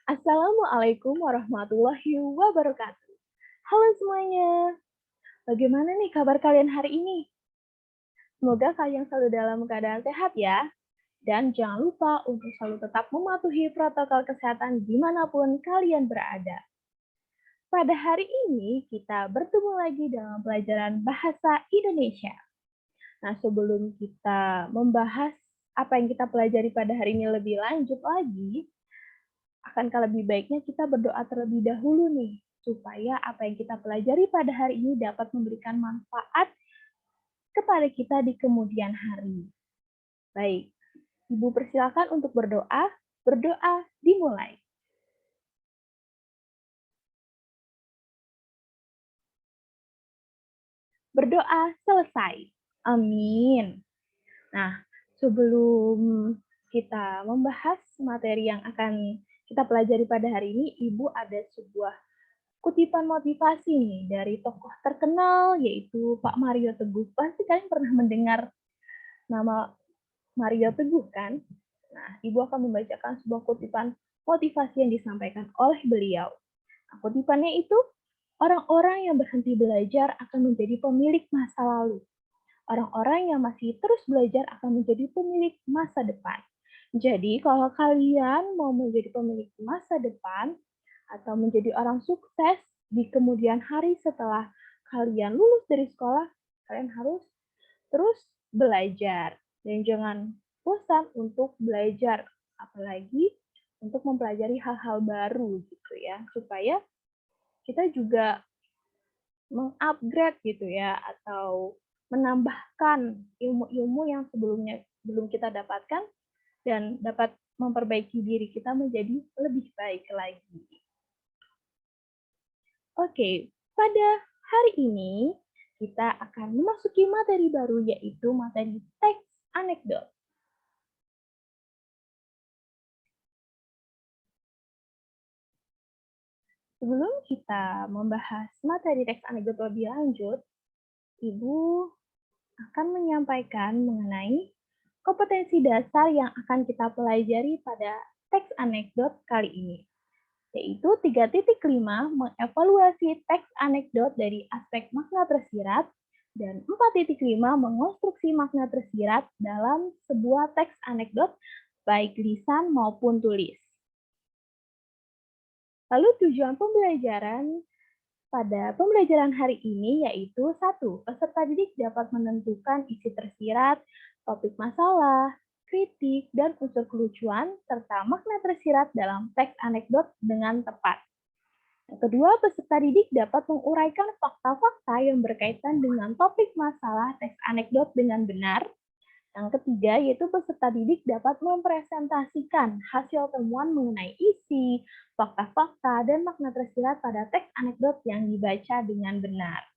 Assalamualaikum warahmatullahi wabarakatuh. Halo semuanya, bagaimana nih kabar kalian hari ini? Semoga kalian selalu dalam keadaan sehat ya. Dan jangan lupa untuk selalu tetap mematuhi protokol kesehatan dimanapun kalian berada. Pada hari ini kita bertemu lagi dalam pelajaran Bahasa Indonesia. Nah, sebelum kita membahas apa yang kita pelajari pada hari ini lebih lanjut lagi, akankah lebih baiknya kita berdoa terlebih dahulu nih, supaya apa yang kita pelajari pada hari ini dapat memberikan manfaat kepada kita di kemudian hari. Baik, Ibu persilakan untuk berdoa. Berdoa dimulai. Berdoa selesai. Amin. Nah, sebelum kita membahas materi yang akan kita pelajari pada hari ini, Ibu ada sebuah kutipan motivasi nih dari tokoh terkenal yaitu Pak Mario Teguh. Pasti kalian pernah mendengar nama Mario Teguh kan? Nah, Ibu akan membacakan sebuah kutipan motivasi yang disampaikan oleh beliau. Nah, kutipannya itu, orang-orang yang berhenti belajar akan menjadi pemilik masa lalu. Orang-orang yang masih terus belajar akan menjadi pemilik masa depan. Jadi, kalau kalian mau menjadi pemilik masa depan atau menjadi orang sukses di kemudian hari setelah kalian lulus dari sekolah, kalian harus terus belajar dan jangan bosan untuk belajar, apalagi untuk mempelajari hal-hal baru gitu ya, supaya kita juga mengupgrade gitu ya, atau menambahkan ilmu-ilmu yang sebelumnya belum kita dapatkan dan dapat memperbaiki diri kita menjadi lebih baik lagi. Oke, pada hari ini kita akan memasuki materi baru yaitu materi teks anekdot. Sebelum kita membahas materi teks anekdot lebih lanjut, Ibu akan menyampaikan mengenai kompetensi dasar yang akan kita pelajari pada teks anekdot kali ini, yaitu 3.5 mengevaluasi teks anekdot dari aspek makna tersirat dan 4.5 mengonstruksi makna tersirat dalam sebuah teks anekdot baik lisan maupun tulis. Lalu tujuan pembelajaran pada pembelajaran hari ini yaitu 1. Peserta didik dapat menentukan isi tersirat, topik masalah, kritik, dan unsur kelucuan, serta makna tersirat dalam teks anekdot dengan tepat. Yang kedua, peserta didik dapat menguraikan fakta-fakta yang berkaitan dengan topik masalah teks anekdot dengan benar. Yang ketiga, yaitu peserta didik dapat mempresentasikan hasil temuan mengenai isi, fakta-fakta, dan makna tersirat pada teks anekdot yang dibaca dengan benar.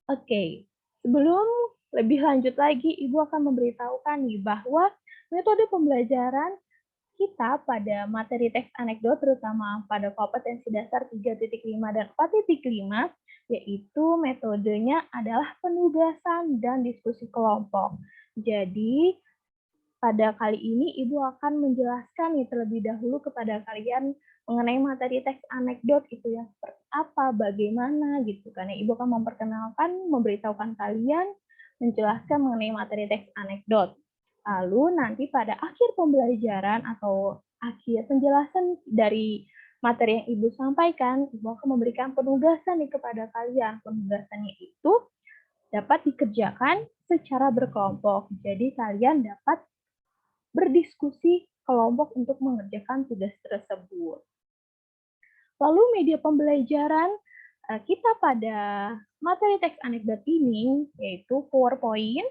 Oke, sebelum lebih lanjut lagi, Ibu akan memberitahukan nih bahwa metode pembelajaran kita pada materi teks anekdot, terutama pada kompetensi dasar 3.5 dan 4.5, yaitu metodenya adalah penugasan dan diskusi kelompok. Jadi, pada kali ini Ibu akan menjelaskan nih terlebih dahulu kepada kalian mengenai materi teks anekdot itu yang seperti apa, bagaimana gitu. Karena Ibu akan memperkenalkan, memberitahukan kalian, menjelaskan mengenai materi teks anekdot. Lalu nanti pada akhir pembelajaran atau akhir penjelasan dari materi yang Ibu sampaikan, Ibu akan memberikan penugasan nih kepada kalian. Penugasannya itu dapat dikerjakan secara berkelompok. Jadi kalian dapat berdiskusi kelompok untuk mengerjakan tugas tersebut. Lalu media pembelajaran kita pada materi teks anekdot ini yaitu PowerPoint,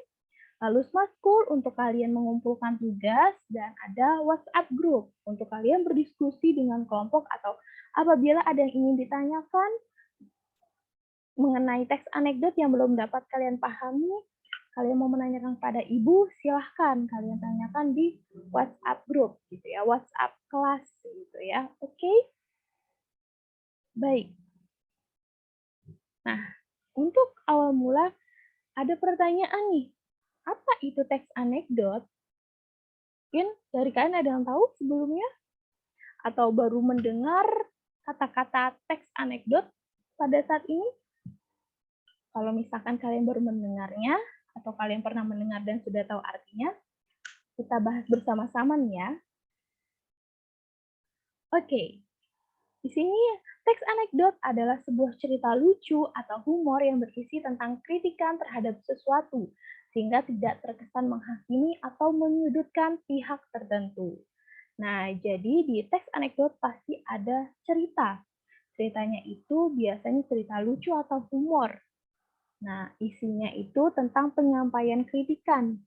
lalu Smart School untuk kalian mengumpulkan tugas, dan ada WhatsApp Group untuk kalian berdiskusi dengan kelompok atau apabila ada yang ingin ditanyakan mengenai teks anekdot yang belum dapat kalian pahami, kalian mau menanyakan kepada Ibu, silahkan kalian tanyakan di WhatsApp Group gitu ya, WhatsApp kelas gitu ya. Oke? Baik. Nah, untuk awal mula ada pertanyaan nih. Apa itu teks anekdot? Mungkin dari kalian ada yang tahu sebelumnya? atau baru mendengar kata-kata teks anekdot pada saat ini? Kalau misalkan kalian baru mendengarnya, atau kalian pernah mendengar dan sudah tahu artinya, kita bahas bersama-sama nih ya. Oke, di sini teks anekdot adalah sebuah cerita lucu atau humor yang berisi tentang kritikan terhadap sesuatu, sehingga tidak terkesan menghakimi atau menyudutkan pihak tertentu. Nah, jadi di teks anekdot pasti ada cerita. Ceritanya itu biasanya cerita lucu atau humor. Nah, isinya itu tentang penyampaian kritikan.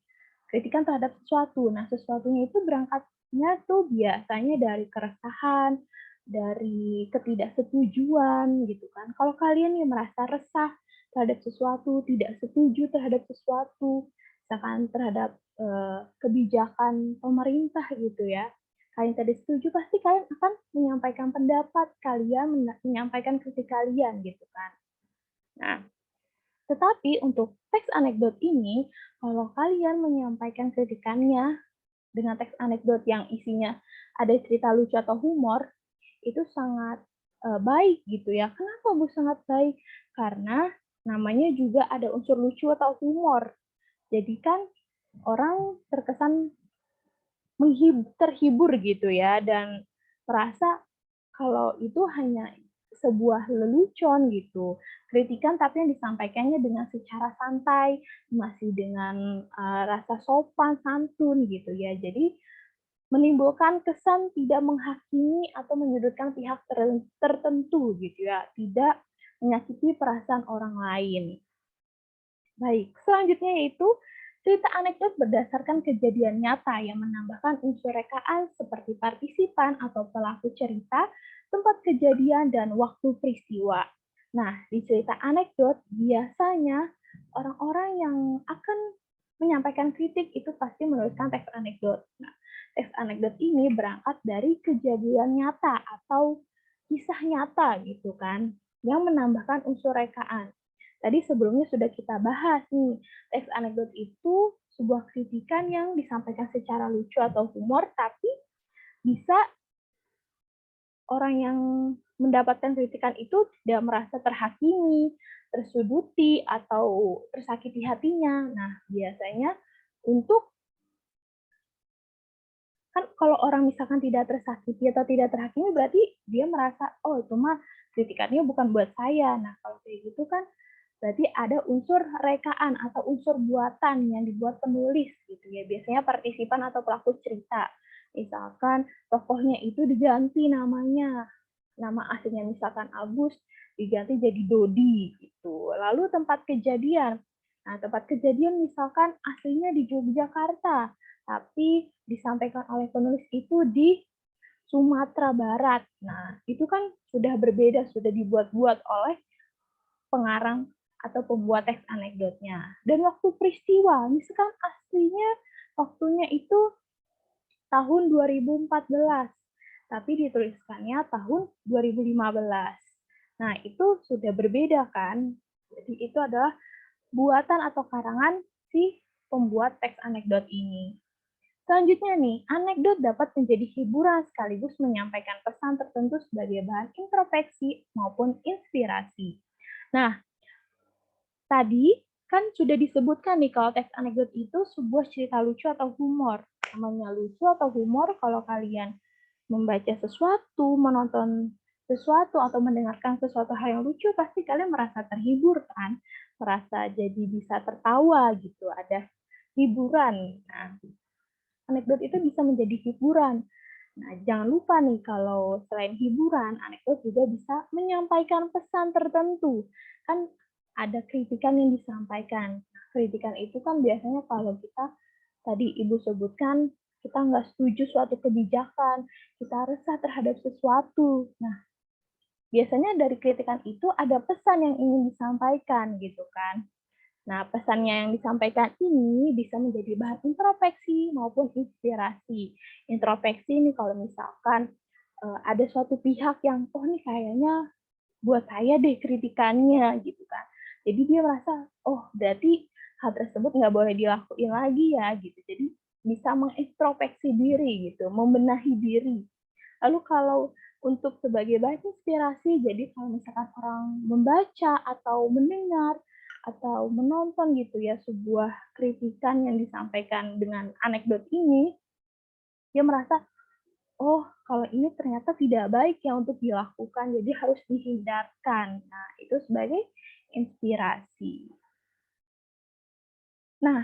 Kritikan terhadap sesuatu. Nah, sesuatunya itu berangkatnya tuh biasanya dari keresahan, dari ketidaksetujuan gitu kan. Kalau kalian nih merasa resah terhadap sesuatu, tidak setuju terhadap sesuatu, misalkan terhadap kebijakan pemerintah gitu ya, kalian tidak setuju, pasti kalian akan menyampaikan pendapat kalian, menyampaikan kritik kalian gitu kan. Nah, tetapi untuk teks anekdot ini, kalau kalian menyampaikan kritikannya dengan teks anekdot yang isinya ada cerita lucu atau humor, itu sangat baik gitu ya. Kenapa Bu sangat baik? Karena namanya juga ada unsur lucu atau humor. Jadi kan orang terkesan terhibur gitu ya, dan merasa kalau itu hanya sebuah lelucon gitu, kritikan tapi yang disampaikannya dengan secara santai, masih dengan rasa sopan santun gitu ya. Jadi menimbulkan kesan tidak menghakimi atau menyudutkan pihak tertentu gitu ya, tidak menyakiti perasaan orang lain. Baik, selanjutnya yaitu cerita anekdot berdasarkan kejadian nyata yang menambahkan unsur rekaan seperti partisipan atau pelaku cerita, tempat kejadian, dan waktu peristiwa. Nah, di cerita anekdot biasanya orang-orang yang akan menyampaikan kritik itu pasti menuliskan teks anekdot. Nah, teks anekdot ini berangkat dari kejadian nyata atau kisah nyata gitu kan, yang menambahkan unsur rekaan. Tadi sebelumnya sudah kita bahas nih, teks anekdot itu sebuah kritikan yang disampaikan secara lucu atau humor, tapi bisa orang yang mendapatkan kritikan itu tidak merasa terhakimi, tersuduti, atau tersakiti hatinya. Nah, biasanya untuk kan kalau orang misalkan tidak tersakiti atau tidak terhakimi, berarti dia merasa, oh itu mah kritikannya bukan buat saya. Nah, kalau kayak gitu kan berarti ada unsur rekaan atau unsur buatan yang dibuat penulis gitu ya. Biasanya partisipan atau pelaku cerita. Misalkan tokohnya itu diganti namanya. Nama aslinya misalkan Agus diganti jadi Dodi gitu. Lalu tempat kejadian. Nah, tempat kejadian misalkan aslinya di Yogyakarta, tapi disampaikan oleh penulis itu di Sumatera Barat. Nah, itu kan sudah berbeda, sudah dibuat-buat oleh pengarang atau pembuat teks anekdotnya. Dan waktu peristiwa, misalkan aslinya waktunya itu tahun 2014, tapi dituliskannya tahun 2015. Nah, itu sudah berbeda kan? Jadi itu adalah buatan atau karangan si pembuat teks anekdot ini. Selanjutnya nih, anekdot dapat menjadi hiburan sekaligus menyampaikan pesan tertentu sebagai bahan introspeksi maupun inspirasi. Nah, tadi kan sudah disebutkan nih kalau teks anekdot itu sebuah cerita lucu atau humor. Namanya lucu atau humor kalau kalian membaca sesuatu, menonton sesuatu, atau mendengarkan sesuatu hal yang lucu, pasti kalian merasa terhibur kan? Merasa jadi bisa tertawa gitu, ada hiburan. Nah, anekdot itu bisa menjadi hiburan. Nah, jangan lupa nih kalau selain hiburan, anekdot juga bisa menyampaikan pesan tertentu. Kan ada kritikan yang disampaikan. Kritikan itu kan biasanya kalau kita tadi Ibu sebutkan, kita nggak setuju suatu kebijakan, kita resah terhadap sesuatu. Nah, biasanya dari kritikan itu ada pesan yang ingin disampaikan gitu kan. Nah, pesannya yang disampaikan ini bisa menjadi bahan introspeksi maupun inspirasi. Introspeksi ini kalau misalkan ada suatu pihak yang, oh nih kayaknya buat saya deh kritikannya gitu kan. Jadi dia merasa, oh berarti hal tersebut nggak boleh dilakuin lagi ya gitu. Jadi bisa mengintrospeksi diri gitu, membenahi diri. Lalu kalau untuk sebagai bahan inspirasi, jadi kalau misalkan orang membaca atau mendengar atau menonton gitu ya sebuah kritikan yang disampaikan dengan anekdot ini, dia merasa, oh kalau ini ternyata tidak baik ya untuk dilakukan, jadi harus dihindarkan. Nah, itu sebagai inspirasi. Nah,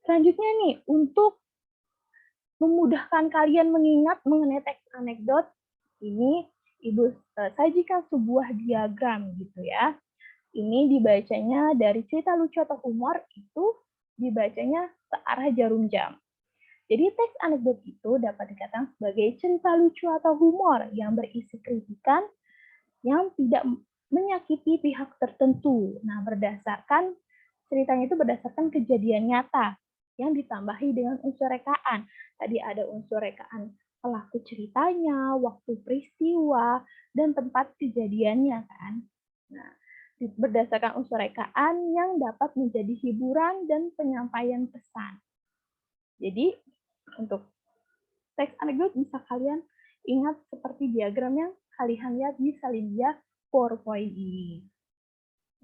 selanjutnya nih, untuk memudahkan kalian mengingat mengenai teks anekdot, ini Ibu sajikan sebuah diagram gitu ya. Ini dibacanya dari cerita lucu atau humor itu dibacanya searah jarum jam. Jadi teks anekdot itu dapat dikatakan sebagai cerita lucu atau humor yang berisi kritikan yang tidak menyakiti pihak tertentu. Nah, ceritanya itu berdasarkan kejadian nyata yang ditambahi dengan unsur rekaan. Tadi ada unsur rekaan pelaku ceritanya, waktu peristiwa, dan tempat kejadiannya kan. Nah, berdasarkan unsur rekaan yang dapat menjadi hiburan dan penyampaian pesan. Jadi, untuk teks anekdot bisa kalian ingat seperti diagram yang kalian lihat di Salindia PowerPoint ini.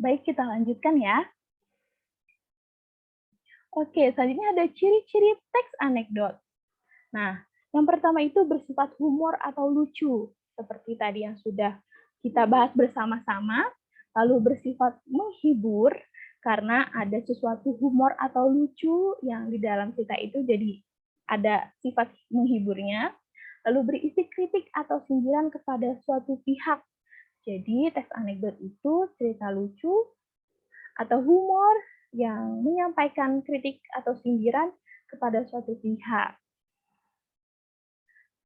Baik, kita lanjutkan ya. Oke, selanjutnya ada ciri-ciri teks anekdot. Nah, yang pertama itu bersifat humor atau lucu, seperti tadi yang sudah kita bahas bersama-sama, lalu bersifat menghibur, karena ada sesuatu humor atau lucu yang di dalam cerita itu jadi ada sifat menghiburnya, lalu berisi kritik atau sindiran kepada suatu pihak. Jadi, teks anekdot itu cerita lucu atau humor yang menyampaikan kritik atau sindiran kepada suatu pihak.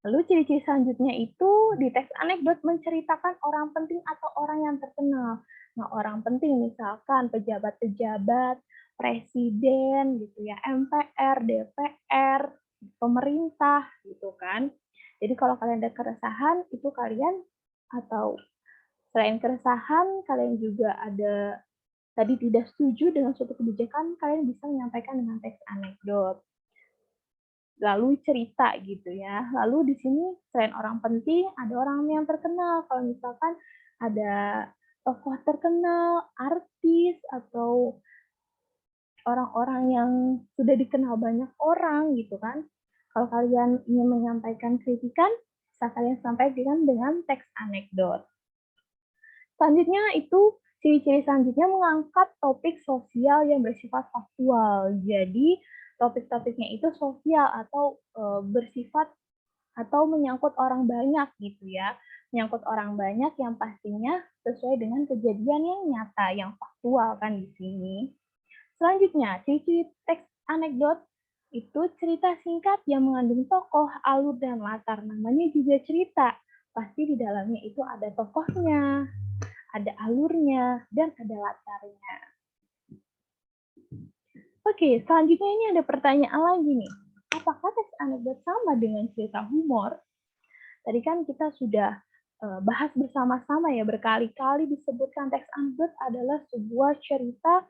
Lalu ciri-ciri selanjutnya itu di teks anekdot menceritakan orang penting atau orang yang terkenal. Nah, orang penting misalkan pejabat-pejabat, presiden gitu ya, MPR, DPR, pemerintah gitu kan. Jadi kalau kalian ada keresahan itu kalian atau selain keresahan kalian juga ada tadi tidak setuju dengan suatu kebijakan, kalian bisa menyampaikan dengan teks anekdot. Lalu cerita gitu ya. Lalu di sini selain orang penting, ada orang yang terkenal. Kalau misalkan ada tokoh terkenal, artis, atau orang-orang yang sudah dikenal banyak orang gitu kan. Kalau kalian ingin menyampaikan kritikan, bisa kalian sampaikan dengan teks anekdot. Selanjutnya itu ciri-ciri selanjutnya mengangkat topik sosial yang bersifat faktual. Jadi topik-topiknya itu sosial atau bersifat atau menyangkut orang banyak gitu ya. Menyangkut orang banyak yang pastinya sesuai dengan kejadian yang nyata, yang faktual kan di sini. Selanjutnya, ciri-ciri teks anekdot itu cerita singkat yang mengandung tokoh, alur, dan latar. Namanya juga cerita. Pasti di dalamnya itu ada tokohnya, ada alurnya, dan ada latarnya. Oke, selanjutnya ini ada pertanyaan lagi nih. Apakah teks anekdot sama dengan cerita humor? Tadi kan kita sudah bahas bersama-sama ya, berkali-kali disebutkan teks anekdot adalah sebuah cerita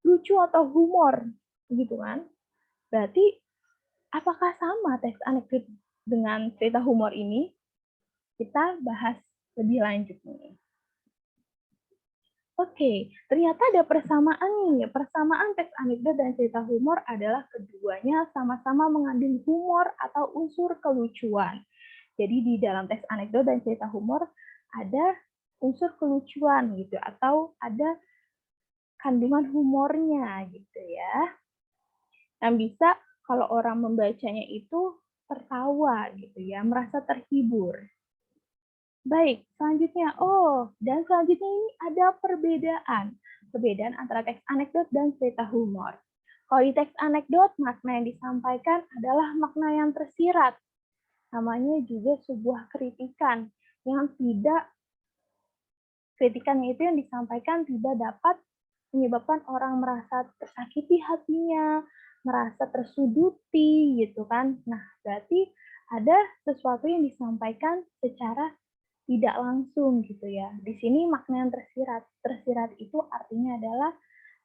lucu atau humor, gitu kan? Berarti apakah sama teks anekdot dengan cerita humor ini? Kita bahas lebih lanjut nih. Oke, ternyata ada persamaan nih. Persamaan teks anekdot dan cerita humor adalah keduanya sama-sama mengandung humor atau unsur kelucuan. Jadi di dalam teks anekdot dan cerita humor ada unsur kelucuan gitu atau ada kandungan humornya gitu ya. Yang bisa kalau orang membacanya itu tertawa gitu ya, merasa terhibur. Baik, selanjutnya. Dan selanjutnya ini ada perbedaan. Perbedaan antara teks anekdot dan cerita humor. Kalau di teks anekdot, makna yang disampaikan adalah makna yang tersirat. Namanya juga sebuah kritikan yang tidak kritikannya itu yang disampaikan tidak dapat menyebabkan orang merasa tersakiti hatinya, merasa tersuduti gitu kan. Nah, berarti ada sesuatu yang disampaikan secara tidak langsung gitu ya. Di sini makna yang tersirat. Tersirat itu artinya adalah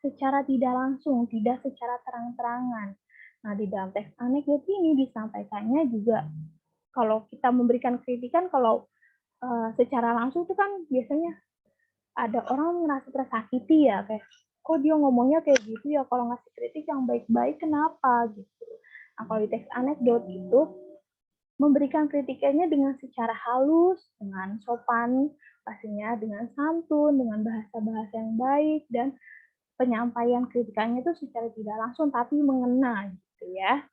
secara tidak langsung, tidak secara terang-terangan. Nah, di dalam teks anekdot ini disampaikannya juga kalau kita memberikan kritikan, kalau secara langsung itu kan biasanya ada orang merasa tersakiti ya, kayak kok dia ngomongnya kayak gitu ya, kalau ngasih kritik yang baik-baik kenapa gitu. Nah, kalau di teks anekdot itu memberikan kritikannya dengan secara halus, dengan sopan, pastinya dengan santun, dengan bahasa-bahasa yang baik, dan penyampaian kritikannya itu secara tidak langsung tapi mengena gitu ya.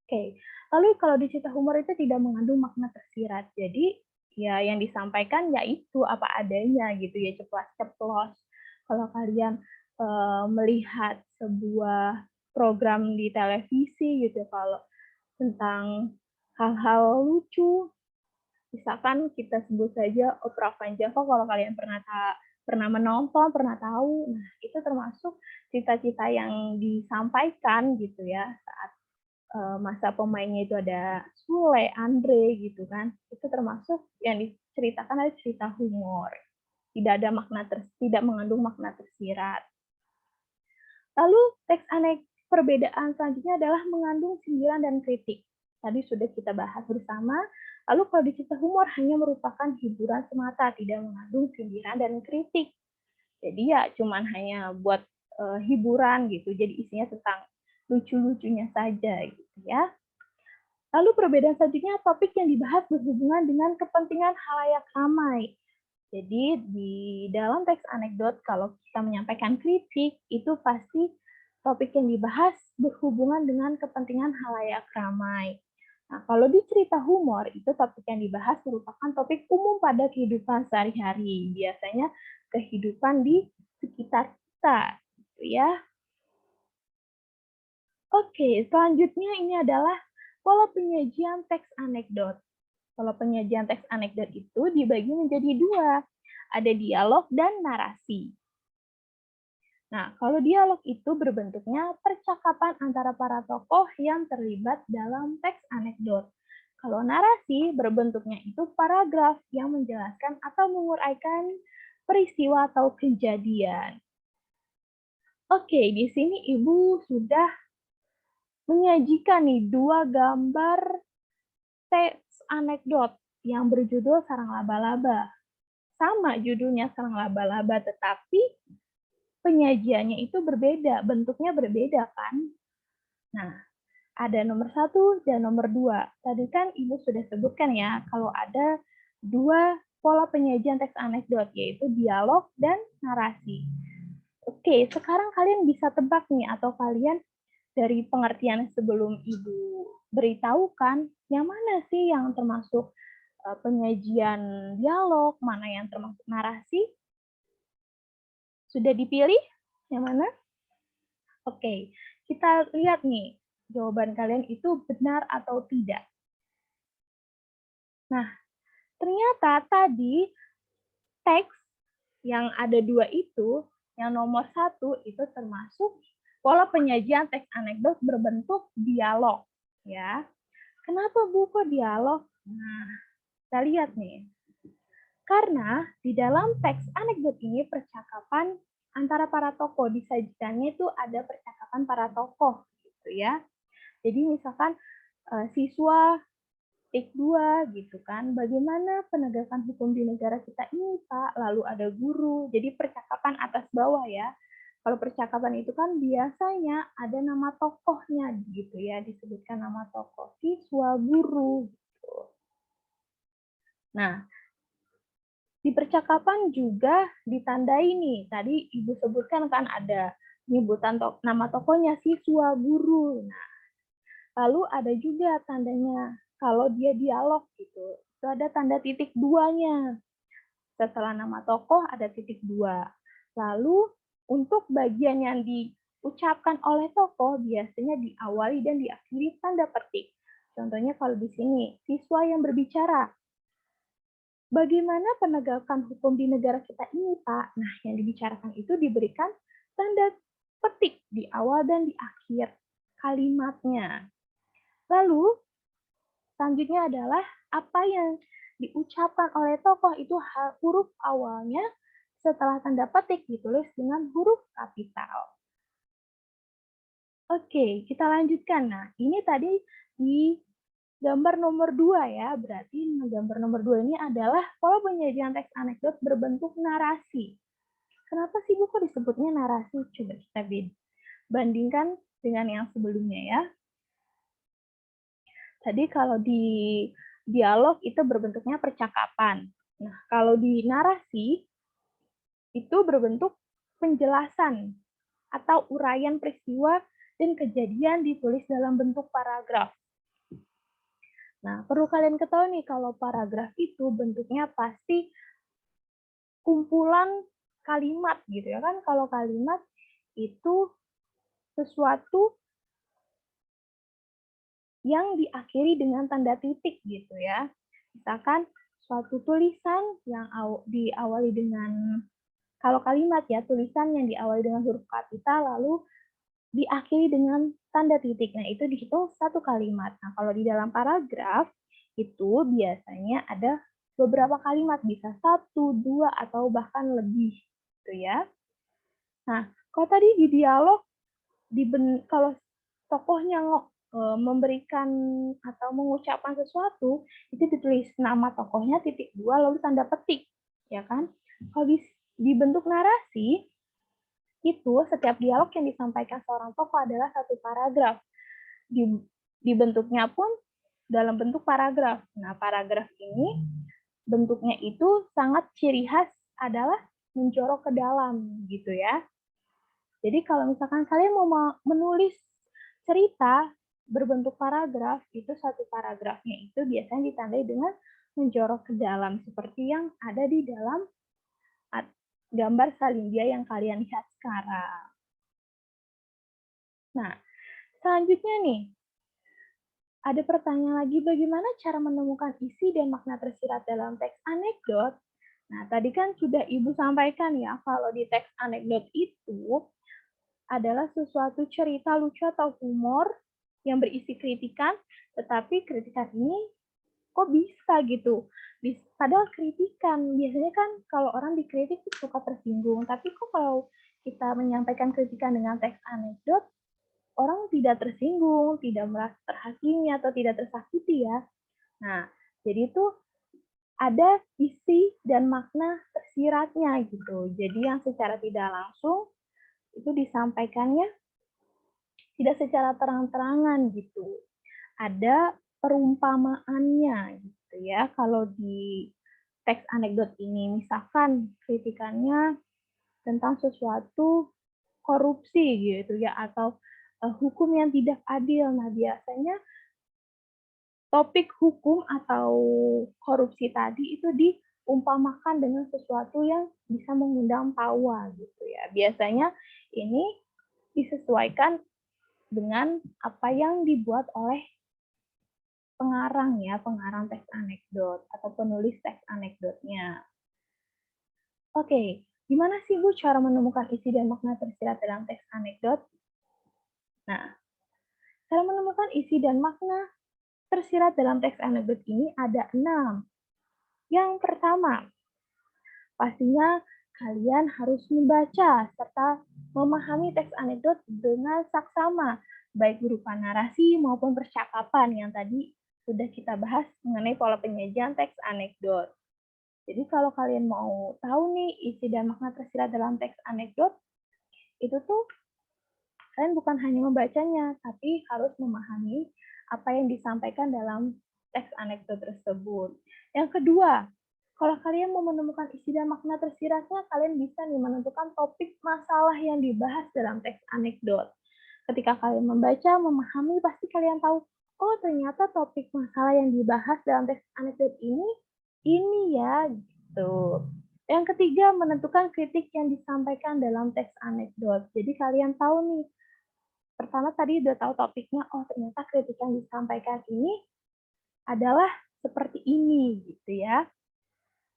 Oke, lalu kalau di cerita humor itu tidak mengandung makna tersirat. Jadi ya yang disampaikan ya itu apa adanya gitu ya, ceplas-ceplos. Kalau kalian melihat sebuah program di televisi gitu, kalau tentang hal-hal lucu, misalkan kita sebut saja Opera Van Java, kalau kalian pernah menonton, pernah tahu, nah itu termasuk cita-cita yang disampaikan gitu ya saat masa pemainnya itu ada Sule, Andre gitu kan. Itu termasuk yang diceritakan adalah cerita humor. Tidak mengandung makna tersirat. Lalu teks perbedaan selanjutnya adalah mengandung sindiran dan kritik. Tadi sudah kita bahas bersama. Lalu kalau di cerita humor hanya merupakan hiburan semata, tidak mengandung sindiran dan kritik. Jadi ya cuman hanya buat hiburan gitu. Jadi isinya tentang lucu-lucunya saja gitu ya. Lalu perbedaan selanjutnya topik yang dibahas berhubungan dengan kepentingan halayak ramai. Jadi di dalam teks anekdot kalau kita menyampaikan kritik itu pasti topik yang dibahas berhubungan dengan kepentingan halayak ramai. Nah, kalau di cerita humor itu topik yang dibahas merupakan topik umum pada kehidupan sehari-hari, biasanya kehidupan di sekitar kita, gitu ya. Oke, selanjutnya ini adalah pola penyajian teks anekdot. Pola penyajian teks anekdot itu dibagi menjadi dua, ada dialog dan narasi. Nah, kalau dialog itu berbentuknya percakapan antara para tokoh yang terlibat dalam teks anekdot. Kalau narasi berbentuknya itu paragraf yang menjelaskan atau menguraikan peristiwa atau kejadian. Oke, di sini Ibu sudah menyajikan nih dua gambar teks anekdot yang berjudul Sarang Laba-laba. Sama judulnya Sarang Laba-laba, tetapi penyajiannya itu berbeda, bentuknya berbeda kan? Nah, ada nomor 1 dan nomor 2. Tadi kan Ibu sudah sebutkan ya, kalau ada dua pola penyajian teks anekdot, yaitu dialog dan narasi. Oke, sekarang kalian bisa tebak nih, atau kalian dari pengertian sebelum Ibu beritahukan, yang mana sih yang termasuk penyajian dialog, mana yang termasuk narasi? Sudah dipilih? Yang mana? Oke, kita lihat nih, jawaban kalian itu benar atau tidak. Nah, ternyata tadi teks yang ada dua itu, yang nomor 1 itu termasuk pola penyajian teks anekdot berbentuk dialog. Ya, kenapa Bu kok dialog? Nah, kita lihat nih. Karena di dalam teks anekdot ini percakapan antara para tokoh, disajikannya itu ada percakapan para tokoh gitu ya. Jadi misalkan siswa take 2 gitu kan, bagaimana penegakan hukum di negara kita ini Pak, lalu ada guru, jadi percakapan atas bawah ya. Kalau percakapan itu kan biasanya ada nama tokohnya gitu ya, disebutkan nama tokoh, siswa, guru gitu. Nah, di percakapan juga ditandai nih, tadi Ibu sebutkan kan ada penyebutan nama tokohnya, siswa, guru. Nah, lalu ada juga tandanya kalau dia dialog gitu. Itu ada tanda titik duanya. Setelah nama tokoh ada titik dua. Lalu untuk bagian yang diucapkan oleh tokoh biasanya diawali dan diakhiri tanda petik. Contohnya kalau di sini, siswa yang berbicara. Bagaimana penegakan hukum di negara kita ini, Pak? Nah, yang dibicarakan itu diberikan tanda petik di awal dan di akhir kalimatnya. Lalu, selanjutnya adalah apa yang diucapkan oleh tokoh itu huruf awalnya setelah tanda petik ditulis dengan huruf kapital. Oke, kita lanjutkan. Nah, ini tadi di gambar nomor 2 ya, berarti gambar nomor 2 ini adalah pola penyajian teks anekdot berbentuk narasi. Kenapa sih Bu kok disebutnya narasi? Coba kita bandingkan dengan yang sebelumnya ya. Tadi kalau di dialog itu berbentuknya percakapan. Nah, kalau di narasi itu berbentuk penjelasan atau uraian peristiwa dan kejadian ditulis dalam bentuk paragraf. Nah, perlu kalian ketahui nih kalau paragraf itu bentuknya pasti kumpulan kalimat gitu ya kan. Kalau kalimat itu sesuatu yang diakhiri dengan tanda titik gitu ya. Misalkan suatu tulisan yang diawali dengan, kalau kalimat ya, tulisan yang diawali dengan huruf kapital lalu diakhiri dengan tanda titik. Nah, itu dihitung satu kalimat. Nah, kalau di dalam paragraf itu biasanya ada beberapa kalimat, bisa satu, dua, atau bahkan lebih gitu ya. Nah, kalau tadi di dialog, kalau tokohnya memberikan atau mengucapkan sesuatu, itu ditulis nama tokohnya titik dua lalu tanda petik, ya kan? Kalau di bentuk narasi, itu setiap dialog yang disampaikan seorang tokoh adalah satu paragraf. Dibentuknya pun dalam bentuk paragraf. Nah, paragraf ini bentuknya itu sangat ciri khas adalah menjorok ke dalam gitu ya. Jadi kalau misalkan kalian mau menulis cerita berbentuk paragraf, itu satu paragrafnya itu biasanya ditandai dengan menjorok ke dalam seperti yang ada di dalam gambar salindia yang kalian lihat sekarang. Nah, selanjutnya nih, ada pertanyaan lagi, bagaimana cara menemukan isi dan makna tersirat dalam teks anekdot? Nah, tadi kan sudah Ibu sampaikan ya, kalau di teks anekdot itu adalah sesuatu cerita lucu atau humor yang berisi kritikan, tetapi kritikan ini kok bisa gitu? Padahal kritikan, biasanya kan kalau orang dikritik suka tersinggung, tapi kok kalau kita menyampaikan kritikan dengan teks anekdot, orang tidak tersinggung, tidak merasa terhakimi atau tidak tersakiti ya. Nah, jadi itu ada isi dan makna tersiratnya gitu. Jadi yang secara tidak langsung itu disampaikannya tidak secara terang-terangan gitu. Ada perumpamaannya gitu ya. Kalau di teks anekdot ini misalkan kritikannya tentang sesuatu korupsi gitu ya, atau hukum yang tidak adil. Nah, biasanya topik hukum atau korupsi tadi itu diumpamakan dengan sesuatu yang bisa mengundang tawa gitu ya. Biasanya ini disesuaikan dengan apa yang dibuat oleh pengarang ya, pengarang teks anekdot atau penulis teks anekdotnya. Oke, gimana sih Bu cara menemukan isi dan makna tersirat dalam teks anekdot? Nah, cara menemukan isi dan makna tersirat dalam teks anekdot ini ada 6. Yang pertama, pastinya kalian harus membaca serta memahami teks anekdot dengan saksama, baik berupa narasi maupun percakapan yang tadi sudah kita bahas mengenai pola penyajian teks anekdot. Jadi kalau kalian mau tahu nih isi dan makna tersirat dalam teks anekdot, itu tuh kalian bukan hanya membacanya, tapi harus memahami apa yang disampaikan dalam teks anekdot tersebut. Yang kedua, kalau kalian mau menemukan isi dan makna tersiratnya, kalian bisa nih menentukan topik masalah yang dibahas dalam teks anekdot. Ketika kalian membaca, memahami, pasti kalian tahu, oh ternyata topik masalah yang dibahas dalam teks anekdot ini ya, gitu. Yang ketiga, menentukan kritik yang disampaikan dalam teks anekdot. Jadi kalian tahu nih, pertama tadi udah tahu topiknya, oh ternyata kritik yang disampaikan ini adalah seperti ini, gitu ya.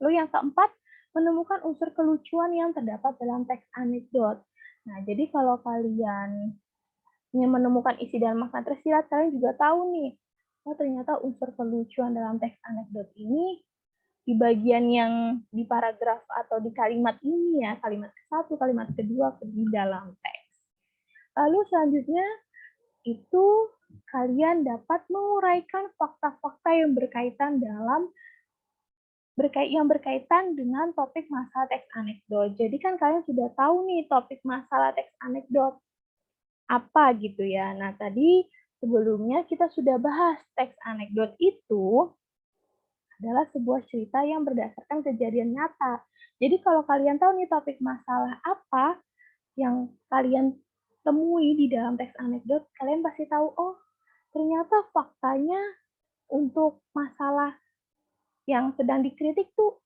Lalu yang keempat, menemukan unsur kelucuan yang terdapat dalam teks anekdot. Nah, jadi kalau kalian ingin menemukan isi dan makna tersirat, kalian juga tahu nih, oh ternyata unsur kelucuan dalam teks anekdot ini di bagian yang di paragraf atau di kalimat ini ya, kalimat ke-1, kalimat kedua di dalam teks. Lalu selanjutnya itu kalian dapat menguraikan fakta-fakta yang berkaitan dengan topik masalah teks anekdot. Jadi kan kalian sudah tahu nih topik masalah teks anekdot apa gitu ya. Nah, tadi sebelumnya kita sudah bahas teks anekdot itu adalah sebuah cerita yang berdasarkan kejadian nyata. Jadi kalau kalian tahu nih topik masalah apa yang kalian temui di dalam teks anekdot, kalian pasti tahu, oh ternyata faktanya untuk masalah yang sedang dikritik tuh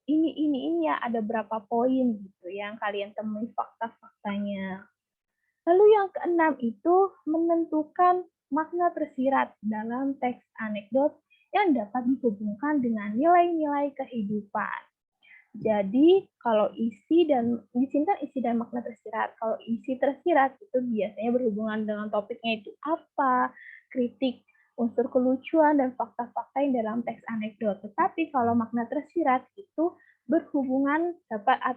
ini ya, ada berapa poin gitu yang kalian temui fakta-faktanya. Lalu yang keenam itu menentukan makna tersirat dalam teks anekdot yang dapat dihubungkan dengan nilai-nilai kehidupan. Jadi kalau isi dan di sini kan isi dan makna tersirat. Kalau isi tersirat itu biasanya berhubungan dengan topiknya itu apa, kritik, unsur kelucuan dan fakta-fakta yang dalam teks anekdot. Tetapi kalau makna tersirat itu berhubungan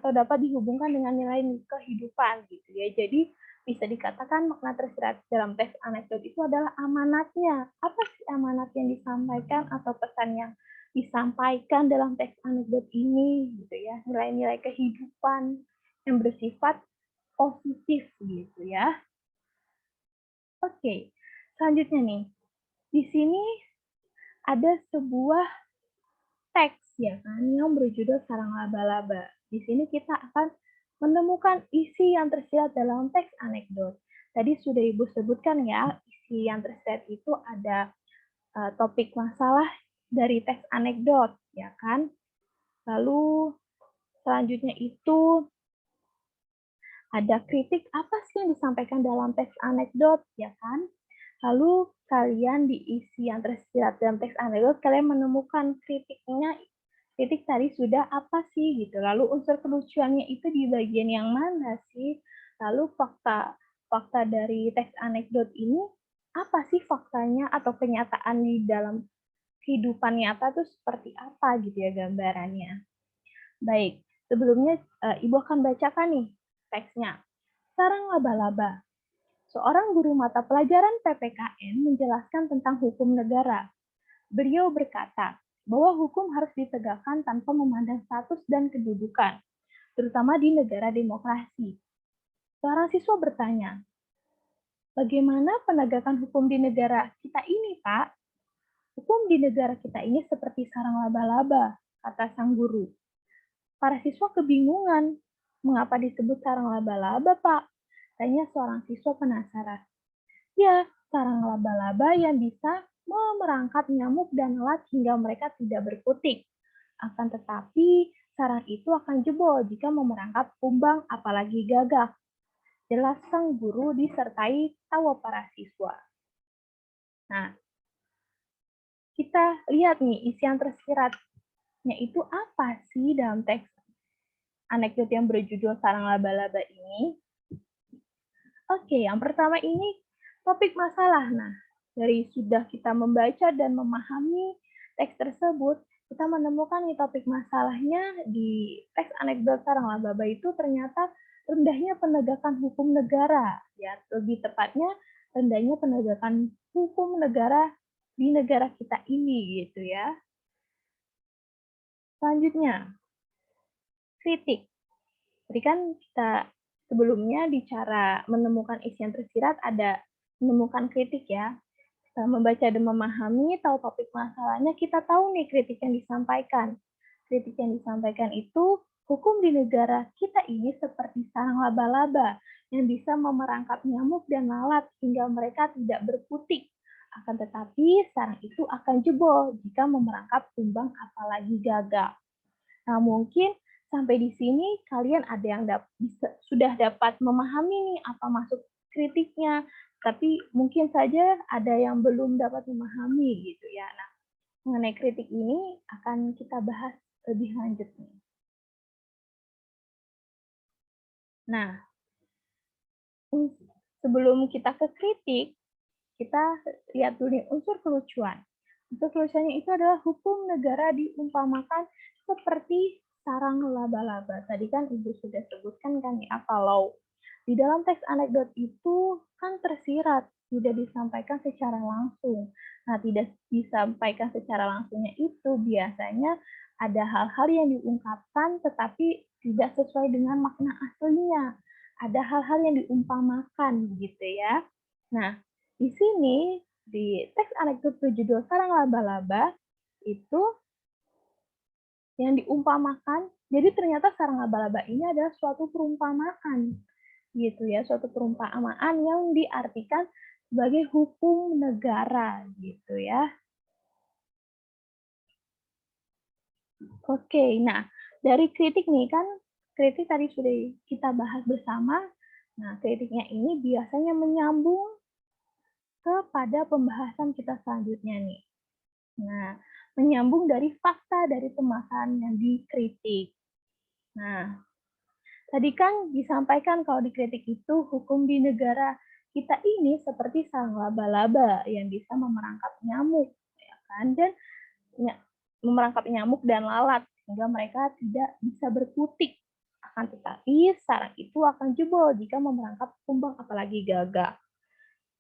dapat dihubungkan dengan nilai kehidupan gitu ya. Jadi bisa dikatakan makna tersirat dalam teks anekdot itu adalah amanatnya. Apa sih amanat yang disampaikan atau pesan yang disampaikan dalam teks anekdot ini gitu ya, nilai-nilai kehidupan yang bersifat positif gitu ya. Oke, selanjutnya nih. Di sini ada sebuah teks ya kan yang berjudul Sarang Laba-laba. Di sini kita akan menemukan isi yang tersirat dalam teks anekdot. Tadi sudah Ibu sebutkan ya, isi yang tersirat itu ada topik masalah dari teks anekdot ya kan. Lalu selanjutnya itu ada kritik apa sih yang disampaikan dalam teks anekdot, ya kan? Lalu kalian diisi yang tersirat dalam teks anekdot, kalian menemukan kritiknya, kritik tadi sudah apa sih gitu. Lalu unsur kelucuannya itu di bagian yang mana sih? Lalu fakta dari teks anekdot ini apa sih faktanya atau kenyataan di dalam kehidupan nyata itu seperti apa gitu ya gambarannya. Baik, sebelumnya Ibu akan bacakan nih teksnya. Sarang laba-laba. Seorang guru mata pelajaran PPKN menjelaskan tentang hukum negara. Beliau berkata bahwa hukum harus ditegakkan tanpa memandang status dan kedudukan, terutama di negara demokrasi. Seorang siswa bertanya, bagaimana penegakan hukum di negara kita ini, Pak? Hukum di negara kita ini seperti sarang laba-laba, kata sang guru. Para siswa kebingungan. Mengapa disebut sarang laba-laba, Pak? Tanya seorang siswa penasaran. Ya, sarang laba-laba yang bisa memerangkap nyamuk dan lalat hingga mereka tidak berkutik. Akan tetapi, sarang itu akan jebol jika memerangkap kumbang apalagi gagak. Jelas sang guru disertai tawa para siswa. Nah, kita lihat nih isi yang tersiratnya itu apa sih dalam teks anekdot yang berjudul Sarang Laba-laba ini. Oke, yang pertama ini topik masalah. Nah, dari sudah kita membaca dan memahami teks tersebut, kita menemukan nih topik masalahnya di teks anekdot Sarang Laba-laba itu ternyata rendahnya penegakan hukum negara. Ya, lebih tepatnya rendahnya penegakan hukum negara di negara kita ini gitu ya. Selanjutnya, kritik. Tadi kan kita sebelumnya di cara menemukan isi yang tersirat ada menemukan kritik ya. Kita membaca dan memahami, tahu topik masalahnya, kita tahu nih kritik yang disampaikan. Kritik yang disampaikan itu, hukum di negara kita ini seperti sarang laba-laba yang bisa memerangkap nyamuk dan lalat hingga mereka tidak berkutik. Akan tetapi, sarang itu akan jebol jika memerangkap kumbang apalagi gagak. Nah, mungkin sampai di sini kalian ada yang sudah dapat memahami nih apa maksud kritiknya, tapi mungkin saja ada yang belum dapat memahami gitu ya. Nah, mengenai kritik ini akan kita bahas lebih lanjut nih. Nah, sebelum kita ke kritik, kita lihat dulu nih unsur kelucuan. Unsur kelucuannya itu adalah hukum negara diumpamakan seperti sarang laba-laba. Tadi kan Ibu sudah sebutkan kan ya, kalau di dalam teks anekdot itu kan tersirat tidak disampaikan secara langsung. Nah, tidak disampaikan secara langsungnya itu biasanya ada hal-hal yang diungkapkan tetapi tidak sesuai dengan makna aslinya. Ada hal-hal yang diumpamakan gitu ya. Nah, di sini di teks anekdot berjudul Sarang Laba-laba itu yang diumpamakan, jadi ternyata sarang laba-laba ini adalah suatu perumpamaan gitu ya, suatu perumpamaan yang diartikan sebagai hukum negara gitu ya. Oke, nah dari kritik nih kan, kritik tadi sudah kita bahas bersama. Nah, kritiknya ini biasanya menyambung kepada pembahasan kita selanjutnya nih. Nah, menyambung dari fakta dari permasalahan yang dikritik. Nah, tadi kan disampaikan kalau dikritik itu hukum di negara kita ini seperti sarang laba-laba yang bisa memerangkap nyamuk, ya kan? Dan memerangkap nyamuk dan lalat sehingga mereka tidak bisa berkutik. Akan tetapi sarang itu akan jebol jika memerangkap kumbang apalagi gagak.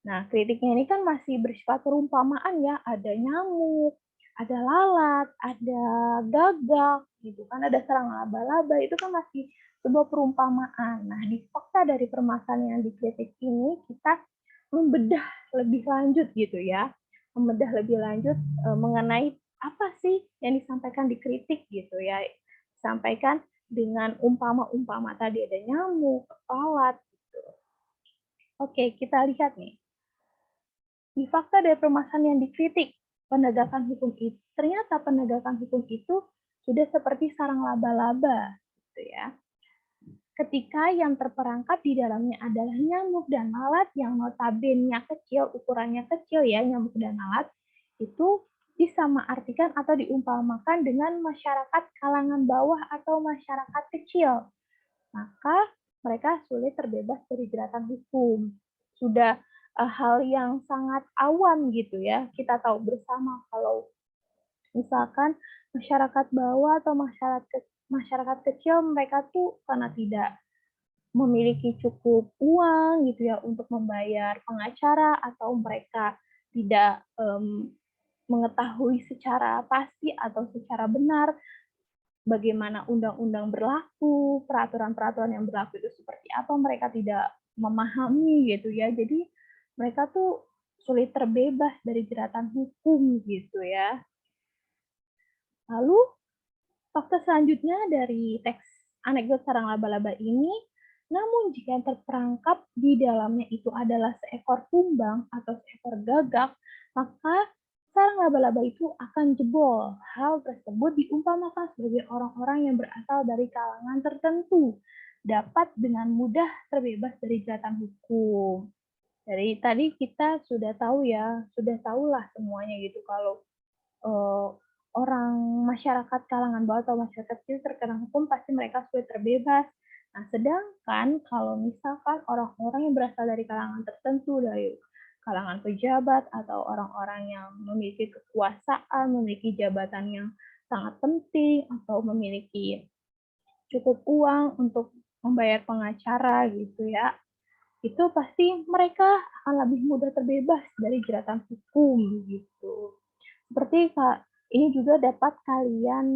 Nah, kritiknya ini kan masih bersifat perumpamaan ya, ada nyamuk, ada lalat, ada gagak, gitu kan, ada serang laba-laba, itu kan masih sebuah perumpamaan. Nah, di fakta dari permasalahan yang dikritik ini, kita membedah lebih lanjut gitu ya, membedah lebih lanjut mengenai apa sih yang disampaikan dikritik gitu ya, disampaikan dengan umpama-umpama tadi ada nyamuk, lalat, gitu. Oke, kita lihat nih. Di fakta dari permasalahan yang dikritik, penegakan hukum itu ternyata penegakan hukum itu sudah seperti sarang laba-laba, gitu ya. Ketika yang terperangkap di dalamnya adalah nyamuk dan lalat yang notabene kecil, ukurannya kecil ya, nyamuk dan lalat, itu disamaartikan atau diumpamakan dengan masyarakat kalangan bawah atau masyarakat kecil. Maka mereka sulit terbebas dari jeratan hukum. Sudah hal yang sangat awam gitu ya. Kita tahu bersama kalau misalkan masyarakat bawah atau masyarakat kecil mereka tuh karena tidak memiliki cukup uang gitu ya untuk membayar pengacara atau mereka tidak mengetahui secara pasti atau secara benar bagaimana undang-undang berlaku, peraturan-peraturan yang berlaku itu seperti apa, mereka tidak memahami gitu ya. Jadi mereka tuh sulit terbebas dari jeratan hukum gitu ya. Lalu fakta selanjutnya dari teks anekdot sarang laba-laba ini, namun jika yang terperangkap di dalamnya itu adalah seekor kumbang atau seekor gagak, maka sarang laba-laba itu akan jebol. Hal tersebut diumpamakan sebagai orang-orang yang berasal dari kalangan tertentu, dapat dengan mudah terbebas dari jeratan hukum. Dari tadi kita sudah tahu ya, sudah tahulah semuanya gitu kalau uh, orang masyarakat kalangan bawah atau masyarakat kecil terkena hukum pasti mereka sulit terbebas. Nah, sedangkan kalau misalkan orang-orang yang berasal dari kalangan tertentu, dari kalangan pejabat atau orang-orang yang memiliki kekuasaan, memiliki jabatan yang sangat penting, atau memiliki cukup uang untuk membayar pengacara gitu ya, itu pasti mereka akan lebih mudah terbebas dari jeratan hukum gitu. Seperti ini juga dapat kalian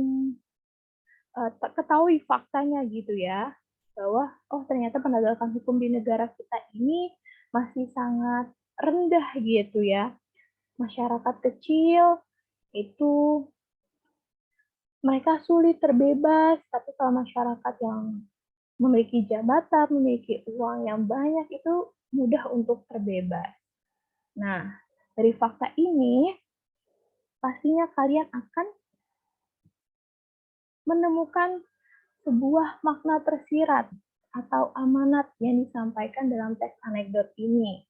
ketahui faktanya gitu ya, bahwa oh ternyata penegakan hukum di negara kita ini masih sangat rendah gitu ya. Masyarakat kecil itu mereka sulit terbebas, tapi kalau masyarakat yang memiliki jabatan, memiliki uang yang banyak itu mudah untuk terbebas. Nah, dari fakta ini pastinya kalian akan menemukan sebuah makna tersirat atau amanat yang disampaikan dalam teks anekdot ini.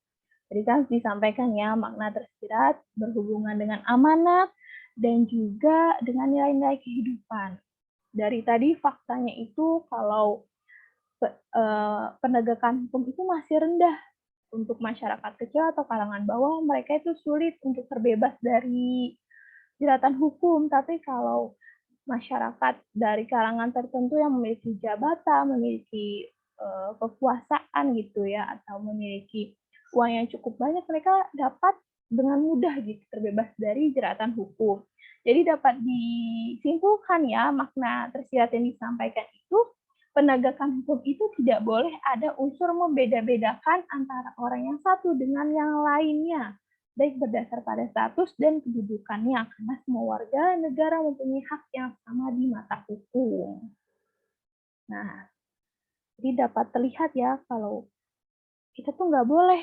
Jadi kan disampaikan ya makna tersirat berhubungan dengan amanat dan juga dengan nilai-nilai kehidupan. Dari tadi faktanya itu kalau penegakan hukum itu masih rendah untuk masyarakat kecil atau kalangan bawah, mereka itu sulit untuk terbebas dari jeratan hukum. Tapi kalau masyarakat dari kalangan tertentu yang memiliki jabatan, memiliki kekuasaan gitu ya, atau memiliki uang yang cukup banyak, mereka dapat dengan mudah gitu terbebas dari jeratan hukum. Jadi dapat disimpulkan ya, makna tersirat yang disampaikan itu, penegakan hukum itu tidak boleh ada unsur membeda-bedakan antara orang yang satu dengan yang lainnya, baik berdasar pada status dan kedudukannya, karena semua warga negara mempunyai hak yang sama di mata hukum. Nah, jadi dapat terlihat ya kalau kita tuh nggak boleh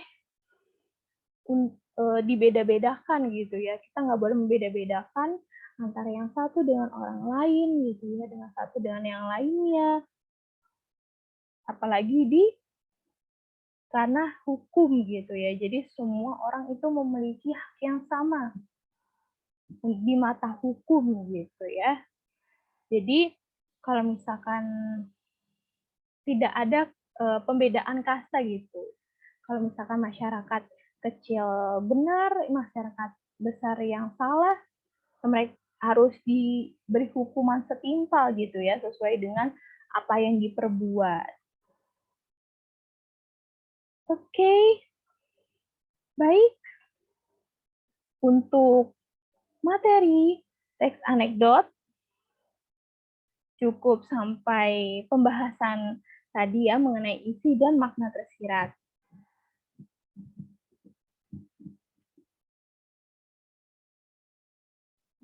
dibeda-bedakan gitu ya. Kita nggak boleh membeda-bedakan antara yang satu dengan orang lain gitu ya, dengan satu dengan yang lainnya. Apalagi di ranah hukum gitu ya. Jadi semua orang itu memiliki hak yang sama di mata hukum gitu ya. Jadi kalau misalkan tidak ada pembedaan kasta gitu. Kalau misalkan masyarakat kecil benar, masyarakat besar yang salah, mereka harus diberi hukuman setimpal gitu ya, sesuai dengan apa yang diperbuat. Oke, baik. Untuk materi teks anekdot cukup sampai pembahasan tadi ya mengenai isi dan makna tersirat.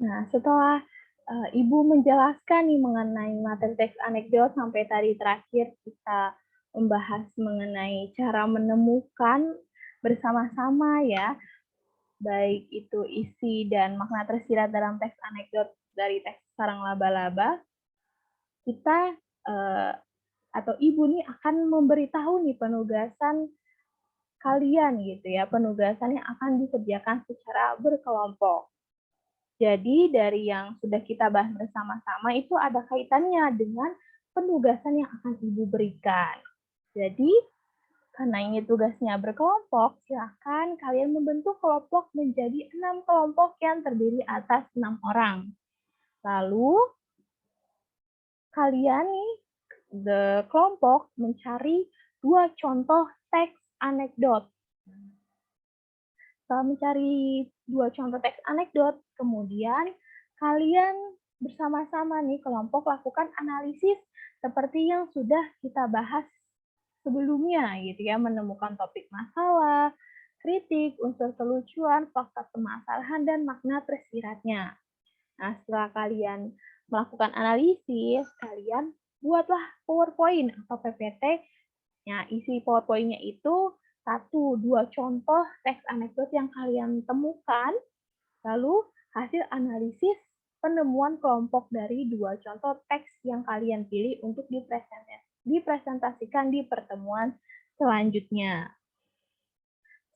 Nah, setelah Ibu menjelaskan nih mengenai materi teks anekdot sampai tadi terakhir kita membahas mengenai cara menemukan bersama-sama ya, baik itu isi dan makna tersirat dalam teks anekdot dari teks Sarang Laba-Laba, kita atau Ibu nih akan memberitahu nih penugasan kalian gitu ya, penugasan yang akan dikerjakan secara berkelompok. Jadi dari yang sudah kita bahas bersama-sama itu ada kaitannya dengan penugasan yang akan Ibu berikan. Jadi karena ini tugasnya berkelompok, silakan kalian membentuk kelompok menjadi 6 kelompok yang terdiri atas 6 orang. Lalu kalian nih, kelompok mencari 2 contoh teks anekdot. Setelah mencari 2 contoh teks anekdot, kemudian kalian bersama-sama nih kelompok lakukan analisis seperti yang sudah kita bahas sebelumnya gitu ya, menemukan topik masalah, kritik, unsur kelucuan, fakta permasalahan, dan makna tersiratnya. Nah, setelah kalian melakukan analisis, kalian buatlah PowerPoint atau PPT. Nah, isi PowerPoint-nya itu 1-2 contoh teks anekdot yang kalian temukan, lalu hasil analisis penemuan kelompok dari 2 contoh teks yang kalian pilih untuk dipresentasikan di pertemuan selanjutnya.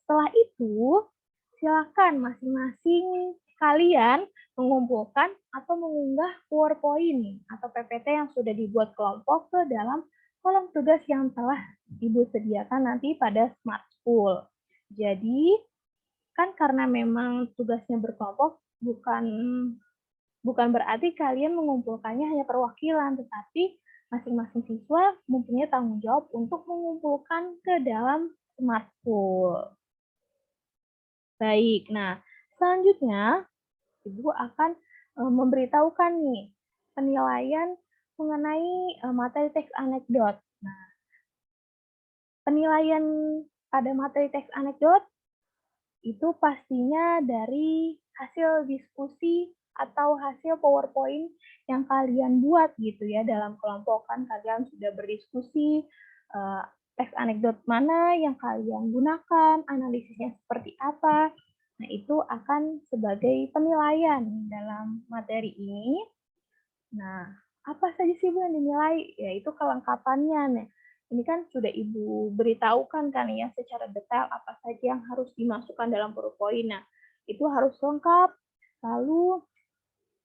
Setelah itu, silakan masing-masing kalian mengumpulkan atau mengunggah PowerPoint atau PPT yang sudah dibuat kelompok ke dalam kolom tugas yang telah Ibu sediakan nanti pada Smart School. Jadi, kan karena memang tugasnya berkelompok, bukan berarti kalian mengumpulkannya hanya perwakilan, tetapi masing-masing siswa mempunyai tanggung jawab untuk mengumpulkan ke dalam Smart School. Baik, nah selanjutnya Ibu akan memberitahukan nih penilaian mengenai materi teks anekdot. Nah, penilaian pada materi teks anekdot itu pastinya dari hasil diskusi atau hasil PowerPoint yang kalian buat gitu ya dalam kelompok. Kan kalian sudah berdiskusi teks anekdot mana yang kalian gunakan, analisisnya seperti apa. Nah, itu akan sebagai penilaian dalam materi ini. Nah, apa saja sih Bu yang dinilai? Yaitu kelengkapannya. Nah, ini kan sudah Ibu beritahukan kan ya secara detail apa saja yang harus dimasukkan dalam PowerPoint. Nah, itu harus lengkap. Lalu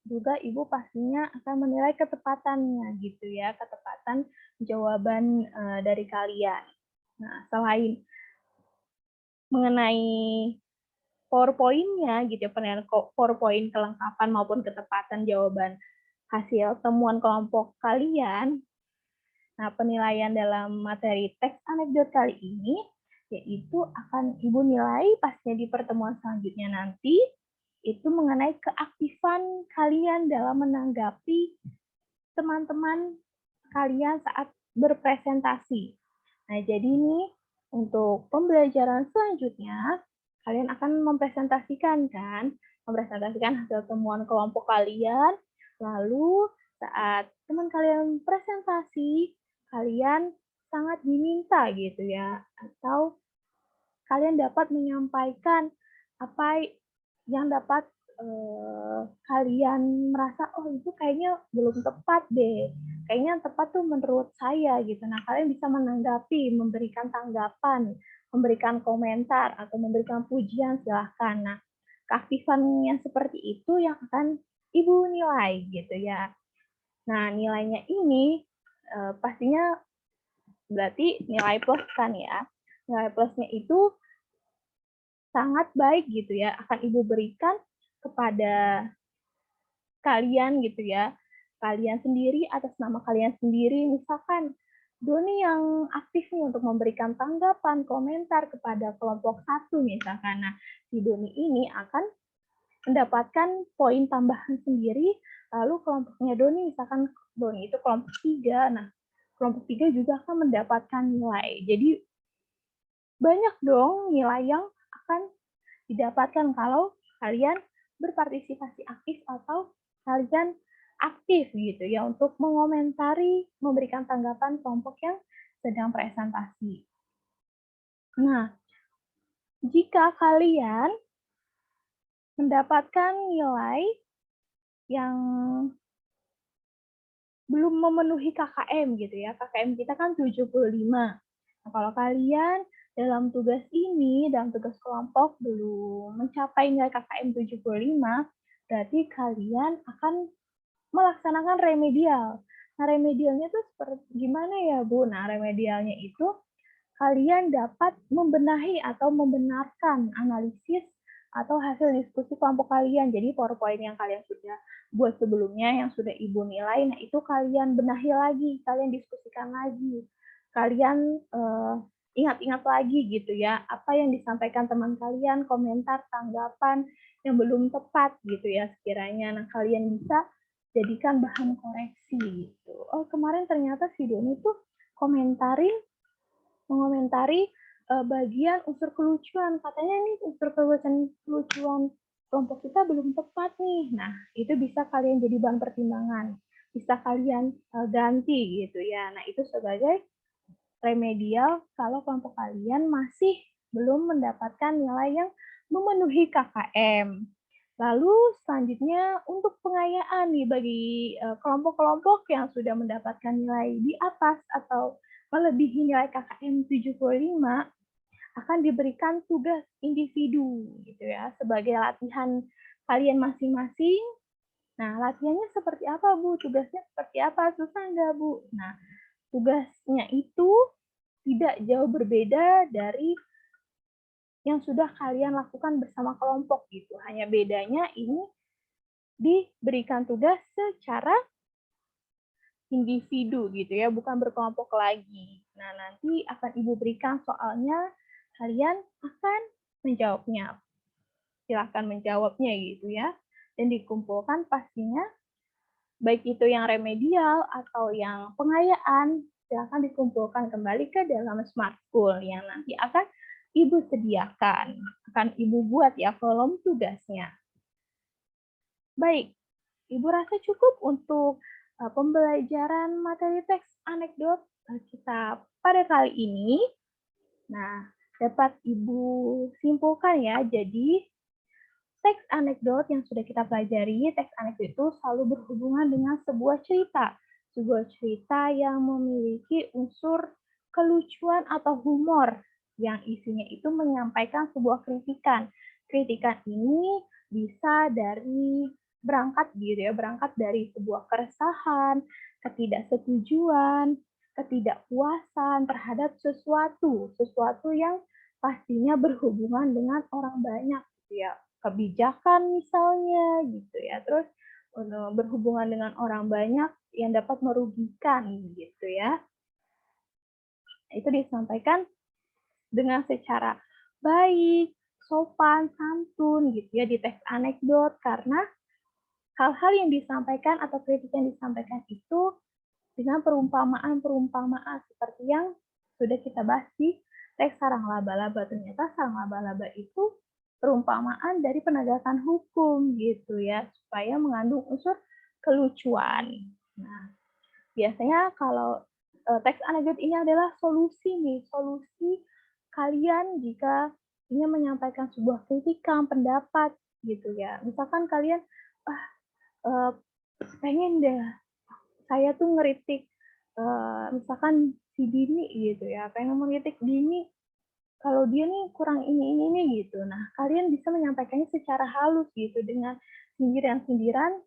juga Ibu pastinya akan menilai ketepatannya gitu ya, ketepatan jawaban dari kalian. Nah, selain mengenai PowerPoint-nya gitu ya, penilaian PowerPoint kelengkapan maupun ketepatan jawaban hasil temuan kelompok kalian. Nah, penilaian dalam materi teks anekdot kali ini yaitu akan Ibu nilai pasnya di pertemuan selanjutnya nanti, itu mengenai keaktifan kalian dalam menanggapi teman-teman kalian saat berpresentasi. Nah, jadi nih untuk pembelajaran selanjutnya, kalian akan mempresentasikan hasil temuan kelompok kalian, lalu saat teman kalian presentasi, kalian sangat diminta gitu ya, atau kalian dapat menyampaikan apa yang dapat kalian merasa, oh itu kayaknya belum tepat deh. Kayaknya yang tepat tuh menurut saya gitu. Nah, kalian bisa menanggapi, memberikan tanggapan, memberikan komentar, atau memberikan pujian, silahkan. Nah, keaktifan yang seperti itu yang akan Ibu nilai gitu ya. Nah, nilainya ini pastinya berarti nilai plus kan ya. Nilai plusnya itu sangat baik gitu ya, akan Ibu berikan kepada kalian gitu ya, kalian sendiri atas nama kalian sendiri. Misalkan Doni yang aktif nih untuk memberikan tanggapan, komentar kepada kelompok satu misalkan. Nah, si Doni ini akan mendapatkan poin tambahan sendiri, lalu kelompoknya Doni, misalkan Doni itu kelompok 3, nah kelompok 3 juga akan mendapatkan nilai. Jadi banyak dong nilai yang akan didapatkan kalau kalian berpartisipasi aktif atau kalian aktif gitu ya untuk mengomentari, memberikan tanggapan kelompok yang sedang presentasi. Nah, jika kalian mendapatkan nilai yang belum memenuhi KKM gitu ya, KKM kita kan 75. Nah, kalau kalian dalam tugas ini, dalam tugas kelompok belum mencapai nilai KKM 75, berarti kalian akan melaksanakan remedial. Nah, remedialnya tuh seperti gimana ya, Bu? Nah, remedialnya itu kalian dapat membenahi atau membenarkan analisis atau hasil diskusi kelompok kalian. Jadi PowerPoint yang kalian sudah buat sebelumnya, yang sudah Ibu nilai, nah itu kalian benahi lagi, kalian diskusikan lagi. Kalian ingat-ingat lagi gitu ya, apa yang disampaikan teman kalian, komentar, tanggapan yang belum tepat gitu ya sekiranya. Nah, kalian bisa jadikan bahan koreksi gitu. Oh, kemarin ternyata si Doni tuh mengomentari bagian unsur kelucuan. Katanya nih unsur kelucuan kelompok kita belum tepat nih. Nah, itu bisa kalian jadi bahan pertimbangan. Bisa kalian ganti gitu ya. Nah, itu sebagai remedial kalau kelompok kalian masih belum mendapatkan nilai yang memenuhi KKM. Lalu selanjutnya untuk pengayaan nih bagi kelompok-kelompok yang sudah mendapatkan nilai di atas atau melebihi nilai KKM 75 akan diberikan tugas individu gitu ya sebagai latihan kalian masing-masing. Nah, latihannya seperti apa, Bu? Tugasnya seperti apa? Susah nggak, Bu? Nah, tugasnya itu tidak jauh berbeda dari yang sudah kalian lakukan bersama kelompok gitu. Hanya bedanya ini diberikan tugas secara individu gitu ya, bukan berkelompok lagi. Nah, nanti akan Ibu berikan soalnya, kalian akan menjawabnya. Silahkan menjawabnya gitu ya. Dan dikumpulkan pastinya, baik itu yang remedial atau yang pengayaan, silahkan dikumpulkan kembali ke dalam Smart School yang nanti akan Ibu sediakan. Akan Ibu buat ya kolom tugasnya. Baik, Ibu rasa cukup untuk pembelajaran materi teks anekdot kita pada kali ini. Nah, dapat Ibu simpulkan ya, jadi teks anekdot yang sudah kita pelajari, teks anekdot itu selalu berhubungan dengan sebuah cerita. Sebuah cerita yang memiliki unsur kelucuan atau humor yang isinya itu menyampaikan sebuah kritikan. Kritikan ini bisa berangkat dari sebuah keresahan, ketidaksetujuan, ketidakpuasan terhadap sesuatu yang pastinya berhubungan dengan orang banyak gitu ya. Kebijakan misalnya gitu ya. Terus berhubungan dengan orang banyak yang dapat merugikan gitu ya. Itu disampaikan dengan secara baik, sopan, santun gitu ya di teks anekdot, karena hal-hal yang disampaikan atau kritik yang disampaikan itu dengan perumpamaan-perumpamaan seperti yang sudah kita bahas di teks sarang laba-laba. Ternyata sarang laba-laba itu perumpamaan dari penegakan hukum gitu ya, supaya mengandung unsur kelucuan. Nah, biasanya kalau teks anekdot ini adalah solusi nih, solusi kalian jika ingin menyampaikan sebuah kritikan, pendapat gitu ya. Misalkan kalian, ah, eee, pengen deh saya tuh ngeritik, misalkan si Dini gitu ya, pengen mengkritik Dini kalau dia nih kurang ini nih gitu. Nah, kalian bisa menyampaikannya secara halus gitu dengan sindiran-sindiran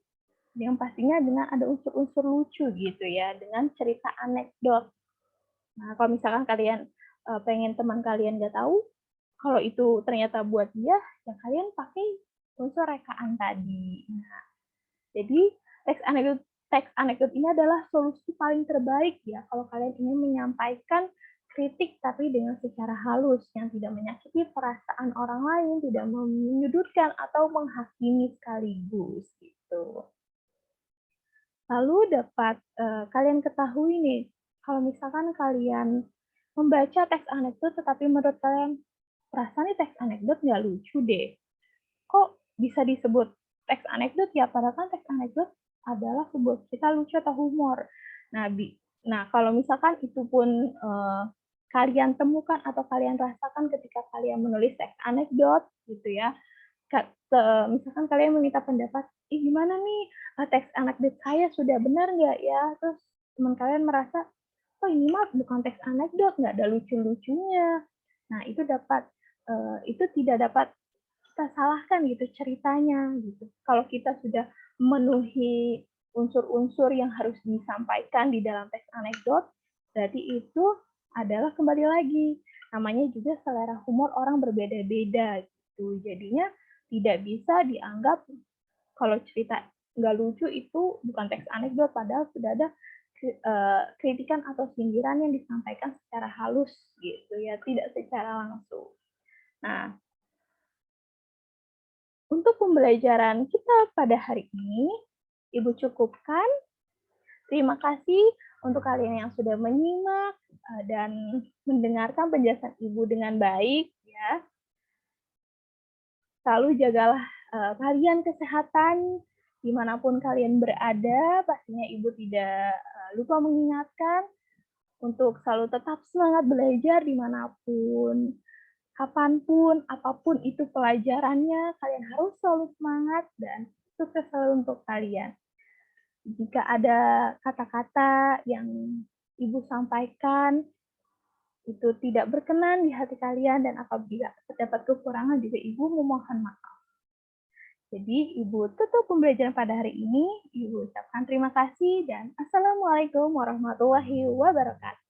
yang pastinya dengan ada unsur-unsur lucu gitu ya, dengan cerita anekdot. Nah, kalau misalkan kalian, pengen teman kalian nggak tahu, kalau itu ternyata buat dia, ya kalian pakai unsur rekaan tadi. Nah, jadi teks anekdot ini adalah solusi paling terbaik ya kalau kalian ingin menyampaikan kritik tapi dengan secara halus yang tidak menyakiti perasaan orang lain, tidak menyudutkan atau menghakimi sekaligus gitu. Lalu dapat kalian ketahui nih, kalau misalkan kalian membaca teks anekdot tetapi menurut kalian perasaan nih teks anekdot nggak lucu deh. Kok bisa disebut teks anekdot ya? Padahal kan teks anekdot adalah sebuah cerita lucu atau humor. Nah, nah kalau misalkan itu pun kalian temukan atau kalian rasakan ketika kalian menulis teks anekdot gitu ya, misalkan kalian meminta pendapat, ih gimana nih teks anekdot saya sudah benar nggak ya? Terus teman kalian merasa, oh ini mah bukan teks anekdot, nggak ada lucu-lucunya. Nah itu tidak dapat kita salahkan gitu ceritanya gitu. Kalau kita sudah memenuhi unsur-unsur yang harus disampaikan di dalam teks anekdot, berarti itu adalah kembali lagi namanya juga selera humor orang berbeda-beda gitu. Jadinya tidak bisa dianggap kalau cerita nggak lucu itu bukan teks anekdot, padahal sudah ada kritikan atau sindiran yang disampaikan secara halus gitu ya, tidak secara langsung. Nah, untuk pembelajaran kita pada hari ini, Ibu cukupkan. Terima kasih untuk kalian yang sudah menyimak dan mendengarkan penjelasan Ibu dengan baik ya. Selalu jagalah kalian kesehatan dimanapun kalian berada. Pastinya Ibu tidak lupa mengingatkan untuk selalu tetap semangat belajar dimanapun, kapanpun, apapun itu pelajarannya, kalian harus selalu semangat dan sukses selalu untuk kalian. Jika ada kata-kata yang Ibu sampaikan itu tidak berkenan di hati kalian dan apabila terdapat kekurangan juga Ibu memohon maaf. Jadi Ibu tutup pembelajaran pada hari ini. Ibu ucapkan terima kasih dan Assalamualaikum warahmatullahi wabarakatuh.